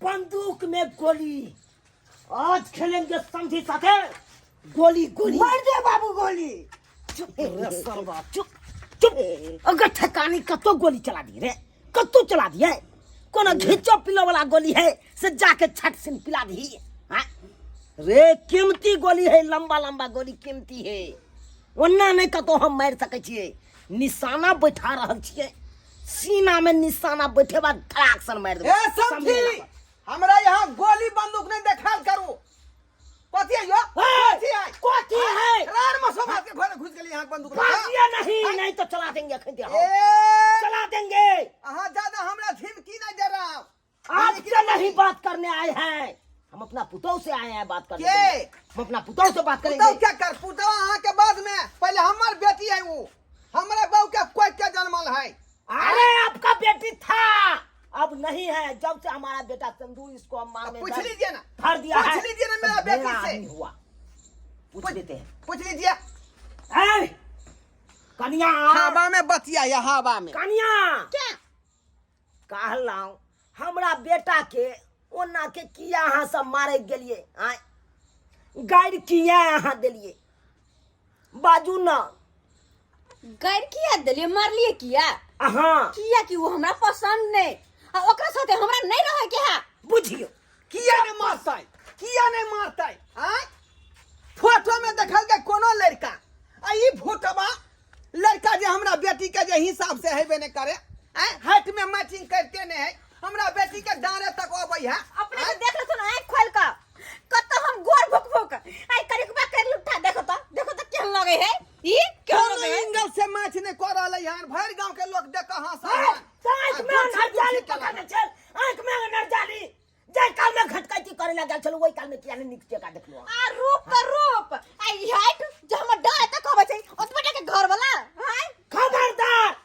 बंदूक में गोली आज खेलेंगे समझी साथे गोली गोली मार दे बाबू गोली चुप रे सरवा चुप चुप अगर ठकानी कतो गोली चला दी रे कतो चला दी है कोना घिचो पिलो वाला गोली है से जाके छट सिन पिला दी हां रे कीमती गोली है लंबा लंबा गोली कीमती है वन्ना नहीं कतो हम मार सके छिए निशाना बैठा रहल छिए सीना में निशाना बैठे बाद धड़ाक सन मार दे ए समझी हमरा यहाँ गोली बंदूक नहीं देखाल करू कथी है यो कोठी है रार में सब के घर घुस गेली यहाँ बंदूक बाजिया नहीं तो चला देंगे अखन दे चला देंगे हां ज्यादा हमरा धमकी नहीं दे रहा आज से नहीं बात करने आए हैं हम अपना पुतौ से आए हैं बात करने हम अपना पुतौ से बात करेंगे पुतौ क्या कर पुतौ आहा के बाद में पहले हमर बेटी है वो हमरा बहू के कोई के जन्मल है अरे आपका बेटी था अब नहीं है जब से हमारा बेटा चंदू इसको हम मारने पूछ लीजिए ना धर दिया है पूछ लीजिए ना मेरा बेटी से हुआ पूछ लेते हैं पूछ लीजिए कन्या हवा में बतिया या हवा में कन्या क्या कहलाऊं हमरा बेटा के ओना के किया अहाँ सब मारे गेलिए आय गाइड किया अहाँ देलिए बाजू ना गाइड किया दिलिए मारलिए किया हाँ किया कि वो हमरा पसंद नहीं आ ओकरा साथे हमरा नहीं रहे के है बुझियो किया ने मारता है किया ने मारता है हां फोटो में देखल के कोनो लड़का आ ई फोटोबा लड़का जे हमरा बेटी के जे हिसाब से हेबे ने करे हाइट में मैचिंग करते ने है हमरा बेटी के डारे तक अबै है अपने से देख लो ना आंख खोल का कत हम गोर भुक भुक आई करिकबा कर लुठा देखो तो केहन लगे है ई केहन लगे है एंगल से मैच ने कर रहले यार भर गांव के लोग देख हंसा है आंख में नरजाली पकड़ने चल आंख में नरजाली जय काल में घटकाई करे लगा चलो वही काल में किया ने नीचे का देख लो आ रूप का रूप आई हाइट जो हम डाले तक होबे छै ओतबे के घर वाला हां खबरदार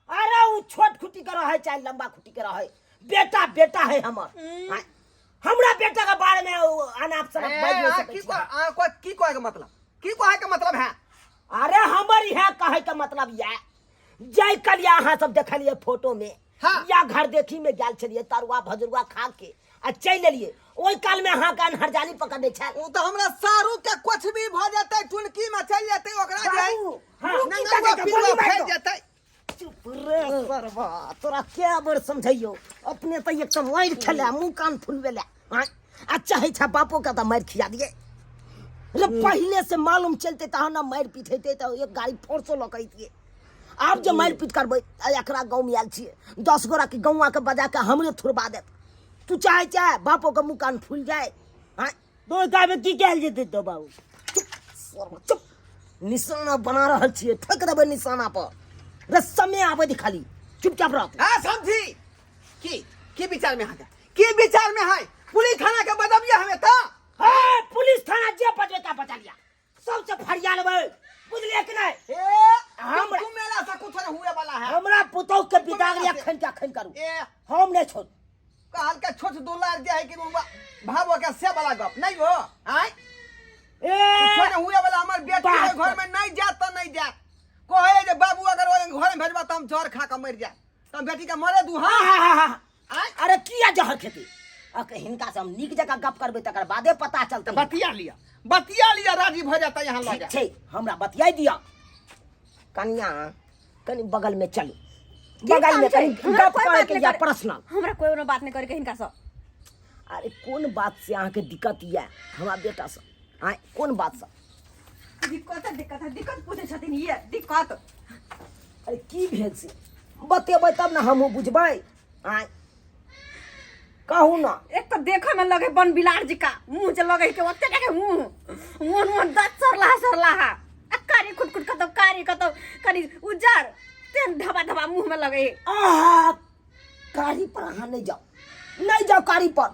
अरे वो छोट खुटी के रहे चाहे लंबा खुटी के रहे बेटा बेटा है हमर हमरा बेटा के बारे में अनाप शनाप बाज नहीं सके की कहे के मतलब है अरे हमर यह कहे के मतलब ये जय कलिया अहाँ सब देखलिए फोटो में या घर देखी में गेल छलिए तरुआ भजरुआ खा के आ चल एलिए ओई काल में अहाँ कान हरजाली पकड़े छै उ तो हमरा सारू के कुछ भी भ जाते टुनकी में चल जाते ओकरा जे नंगवा पिलवा फैल जाते चुप रे सरवा तोरा क्या बर समझइयो अपने तो एक तो मार खेले मुंह कान फुलवेले अच्छा है छा बापो का तो मार खिया दिए रे पहले से मालूम चलते त ना मार पीट हेते तो एक गाड़ी फोर्सो लकैतिए आप जो मार पीट करबै एकरा गांव में आल छिए 10 गोरा के गौवा के बजा के हमरे थुरबा दे तू चाहे बापो के मुंह कान फूल जाए हां तो का में की कहल जेते तो बाबू चुप निशाना बना रहल छिए ठक देबै निशाना पर रे समय आवे दी खाली चुपचाप रह हां समझी की विचार में है की विचार में है पुलिस थाना के बदबिया हमें तो हां पुलिस थाना जे पटवेता पटा लिया सबसे फरिया लेबै बुझलिए कि नहीं हम तू मेला से कुछ न हुए वाला है हमरा पुतौ के बिदागरी अखन के अखन करू हम नहीं छोड़ कहल के छोट दुलार जे है कि भावो के से वाला गप नहीं हो आय कुछ न हुए वाला हमर बेटी के घर में नहीं जात तो नहीं जात कहे जे बाबू अगर घर में भेजबा त हम जहर खा के मर जाए त बेटी के मरे दू हां अरे किया जहर खेती अके हिनका से हम नीक जगह गप करबे तकर बादे पता चलते बतिया लिया राजी भ जाता यहां ल जा छै हमरा बतियाई दिया कन्या कनी बगल में चल बगल में कनी गप करे के या पर्सनल हमरा कोई न बात नहीं करे के हिनका से अरे कौन बात से अहाँ के दिक्कत या हमरा बेटा से आय कौन बात से दिक्कत पूछे छथिन ये दिक्कत अरे की भेल से बतेबै तब ना हमहू बुझबै आय कहू ना एक तो देखे में लगे बन बिलार जी का मुंह जे लगे के ओते के मुंह दत सरला है कारी खुटखुट कतो कनी उजर तेन धबा मुंह में लगे आहा कारी पर अहाँ नहीं जाओ कारी पर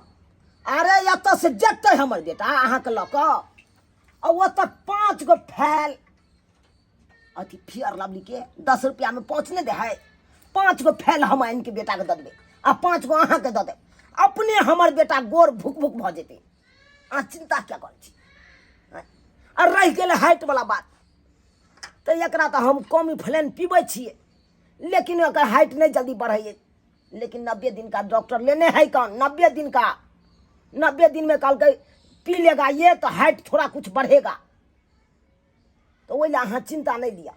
अरे एत से जते हमर बेटा अहाँ के लक और वो तक 5 गो फैल अथी फेयर लवली के 10 रुपया में पहुंचने दे है 5 गो फैल हम इनके बेटा के दे देबे आ 5 गो अहाँ के दे दे अपने हमर बेटा गोर भुक भुक भ जेते आ चिंता क्या कर छी और रह गेल हाइट वाला बात तो एकरा तो हम कमी फ्लेन पीबै छिए लेकिन एकर हाइट नहीं जल्दी बढ़ै लेकिन 90 दिन का डॉक्टर लेने है कौन? 90 दिन का, 90 दिन में कल के पी लेगा ये तो हाइट थोड़ा कुछ बढ़ेगा। तो वही हाँ चिंता नहीं लिया,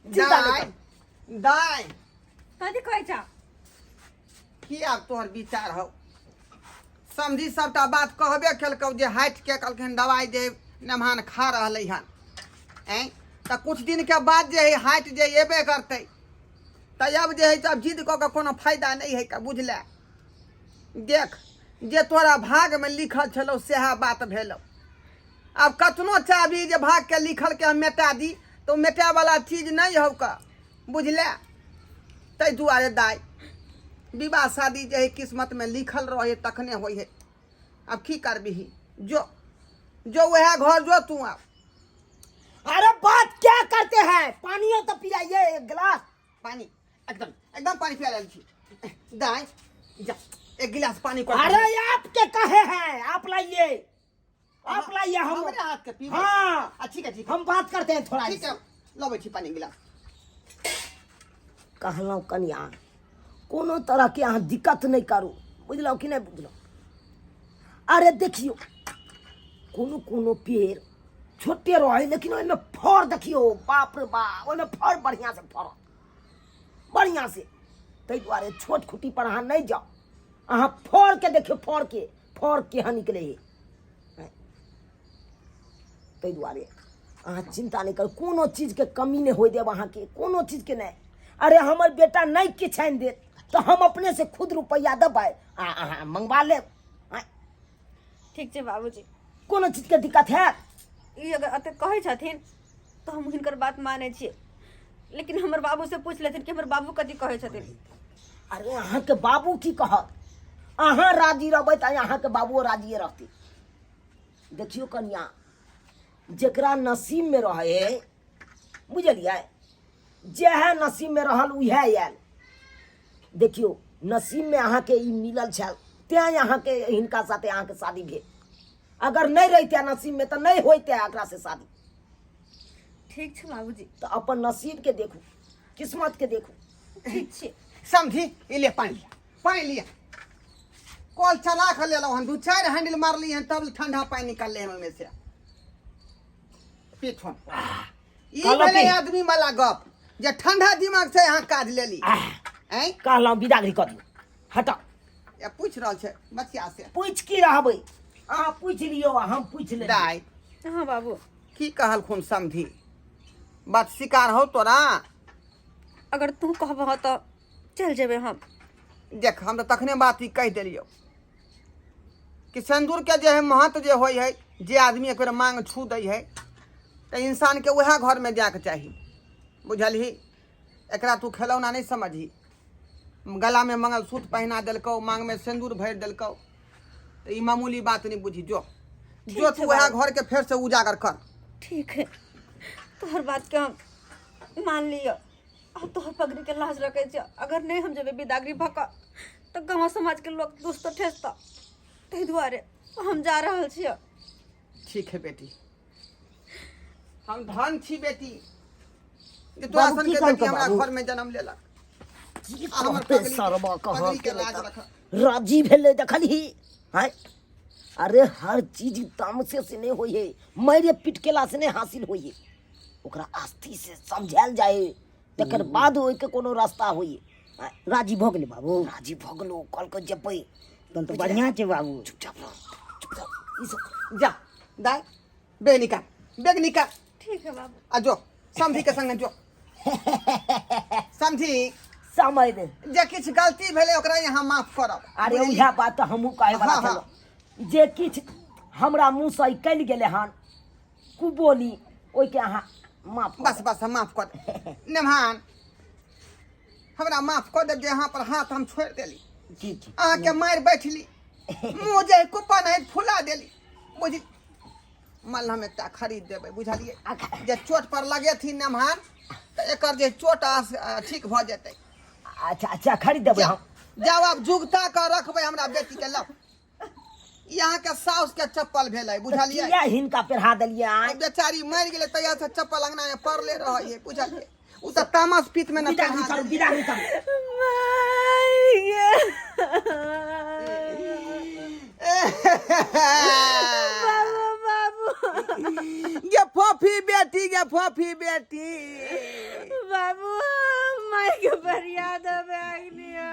चिंता नहीं कर। दाई कथी कहै छ? की आब तोहर विचार हो? समझी सबटा बात कहबे केलकौ जे हाइट के कहलखिन दवाई दे नमहान खा रहलै हन ऐं तऽ कुछ दिन के बाद जे है हाइट जे एबे करतै तऽ अब जे है सब जिद कऽ के कोनो फायदा नहीं है का, बुझले? देख जे तोरा भाग में लिखल छलौ सेहा बात भेलौ। अब कतनो चाहबी जे भाग के लिखल के हम मेटा दी तो मेटा वाला चीज नहीं हो का, बुझले? तै दुआरे दाई विवाह शादी जे है किस्मत में लिखल रहे तखने होई है। अब की करबी? जो जो वह घर जो तू अब। अरे बात क्या करते हैं? पानी तो पिलाइए एक गिलास। पानी एकदम एकदम पानी पिया लेल छी। दाई जा एक गिलास पानी को। अरे आप के कहे हैं? आप लाइए, आप लाइए। हम हमरे हाथ के पीबे। हाँ ठीक है हम बात करते हैं थोड़ा। ठीक है लबै छी पानी गिलास। कहलौं कनिया कोनो तरह के अहाँ दिक्कत नहीं करू, बुझलौ कि नहीं बुझलौ? अरे देखियो कोनो कोनो पेड़ छोटे रहे लेकिन ओहिमे फर देखियो, बाप रे बाप, ओहिमे फर बढ़िया से फर, बढ़िया से। ताहि दुआरे छोट खुट्टी पर अहाँ नहीं जाओ, अहाँ फर के देखियो, फर केहन निकले है। ताहि दुआरे अहाँ चिंता नहीं करू, कोनो चीज के कमी नहीं होय देब अहाँ के, कोनो चीज के नहीं। अरे हमर बेटा नहीं किछु आनि देत तो हम अपने से खुद रुपया देबै, अहाँ मंगवा लेब। ठीक छै बाबूजी, कोनो चीज के दिक्कत है? ई अगर अते कहै छथिन तो हम हिनकर बात मानै छियै, लेकिन हमर बाबू से पूछ लेथिन कि हमर बाबू कथी कहै छथिन। अरे अहाँ के बाबू की कहत? अहाँ राजी रहबै तो अहाँ के बाबुओ राजिए रहते। देखियो कन्या, जेकरा नसीब में रहे, बुझलियै, जेहे नसीब में रहल उहे आयल। देखियो नसीब में अहाँ के ई मिलल छल तें अहाँ के हिनका साथे अहाँ के शादी भेल। अगर नहीं रहते नसीब में तो नहीं होते एकरा से शादी। ठीक छै बाबूजी, तो अपन नसीब के देखू, किस्मत के देखू। ठीक छै। समझी ई ले पानी लिया, पानी लिया। कल चला के लेलौ हन, 2-4 हैंडल मारली हन तब ठंडा पानी निकलले हन ओमे से। पीठन ई भेलै आदमी वाला गप जे ठंडा दिमाग से यहाँ काज लेली। हैं कहलौं विदागरी कर दियौ, हटाओ। ये पूछ रहल छै बच्चा से। पूछ की रहबै? अहाँ पूछ लियो, हम पूछ ले। दाई हाँ बाबू, की कहल खून समझी बात शिकार हो तोरा? अगर तू कहबह तो चल जेबे हम। देख हम तो तखने बात ही कह दिलियो कि सिंदूर के जे है महत्व जे होय है, जे आदमी एक बेर मांग छू दै है तो इंसान के वह घर में जाके चाहिए, बुझलही? एकरा तू खिलौना नहीं समझी। गला में मंगलसूत्र पहना दिलको, मांग में सिंदूर भर दिलको, तो ये मामूली बात नहीं बुझी। जो जो तू वह घर के फिर से उजागर कर। ठीक है, तोहर बात के हम मान लियो। अब तोहर पगड़ी के लाज रखे छ, अगर नहीं हम जेबे बिदागरी भका तो गाँव समाज के लोग दोस्त ठेसता, ताहि दुआरे हम जा रहल छियै। ठीक है बेटी, हम धन छी बेटी जे तोरा सन के बेटी हमरा घर में जन्म लेलक। सरबा पगड़ी के लाज रख। राजी भेले देखली है। अरे हर चीज तामसे से नहीं होई है, मारे पीट केला से नहीं हासिल होई है। ओकरा आस्ती से समझायल जाए तकर बाद होय के कोनो रास्ता होई। राजी भ गेलै बाबू? राजी भ गेलो, कल के जेबै तन तो बढ़िया छै बाबू। चुपचाप रह, चुपचाप। ई सब जा दाई बेग निकाल। ठीक है बाबू। आ जो समझी के संग जो समझी समय दे। जे किछ गलती भेले ओकरा यहाँ माफ करब। अरे उहे बात तो हमहू कहे वाला हाँ, छलो, जे किछ हमरा मुंह से निकल गेले हन कुबोली, ओइ के अहाँ माफ कर बस बस हम माफ कर दे। निमहान हमरा माफ कर दे जे यहाँ पर हाथ हम छोड़ देली। ठीक अहाँ के मार बैठली, मुँह जे कुपन है फुला देली, बुझी? मल हम एकटा खरीद देबै, बुझलिए? जे चोट पर लगे थी निमहान तो एकर जे चोट ठीक भ जेतै। अच्छा खरीद देबै हम। जब आप जुगता कर रखबै हमरा बेटी के लब। यहाँ के साउस के चप्पल भेलै, बुझलिए? किया हिनका पेढ़ा देलिए? बेचारी मर गेलै तैया से चप्पल अंगना में पड़ले रहै है, बुझलिए? उ तो तामस पीत में न विदा चढ़ा करो दे। विदा करो बाबू ये फॉफी बेटी ये फॉफी बेटी बाबू माई के फरियाद अब आगनिया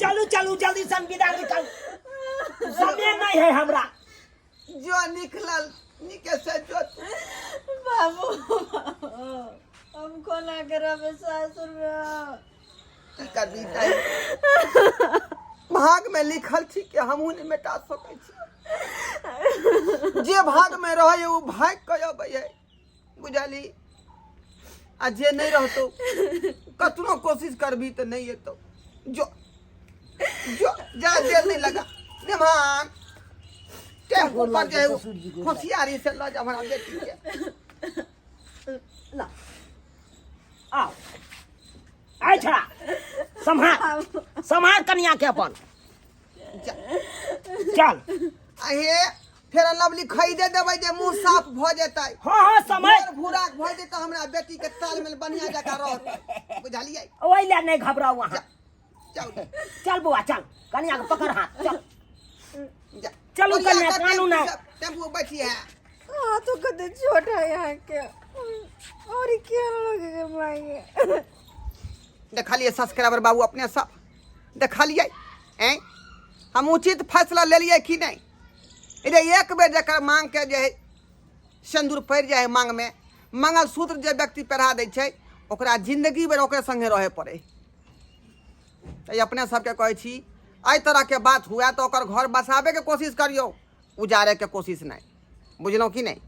चलू चलू जल्दी से विदा करो समय नहीं है हमरा जो निकलल निके से जो बाबू हमको ना करब सासुर में कर दी भाग में लिखल थी कि हमहू नहीं मिटा सकै छी जे भाग में रहे वो भाग के अबै है बुझली आ जे नहीं रहतो कतनो कोशिश करबी तो नहीं एतो जो जो जा देर नहीं लगा दिमाग टेम्पो पर जे होशियारी से ल जा हमरा बेटी के ला आओ आइ छड़ा संभाल संभाल कन्या के अपन जा चल आहे फेर लवली खरीदे देबै जे मुंह साफ भ जेतै हाँ हाँ समय भोर भूराक भ जेतै हमरा बेटी के ताल में बढ़िया जगह रहतै बुझलियै ओइ ले नहीं घबराओ वहाँ चल चल बुआ चल कन्या के पकड़ हाथ चल जा चलू बढ़िया कन्या, कर कानून है। टेम्पू बैठी है हाँ तो कदे छोटा यहाँ के और क्या लगेगा मांगे देखलिए सब्सक्राइबर बाबू अपने सब देखलिए हैं हम उचित फैसला ले लिए कि नहीं इधर एक बेर जकर मांग के जे है सिंदूर पड़ जाए मांग में मंगलसूत्र जे व्यक्ति पहरा दै छै ओकरा जिंदगी भर ओकरे संगे रहे पड़े तो अपने सबके कहै छी एहि तरह के बात हुआ तो ओकर घर बसाबे के कोशिश करियो उजारे के कोशिश नहीं बुझलहुँ कि नहीं।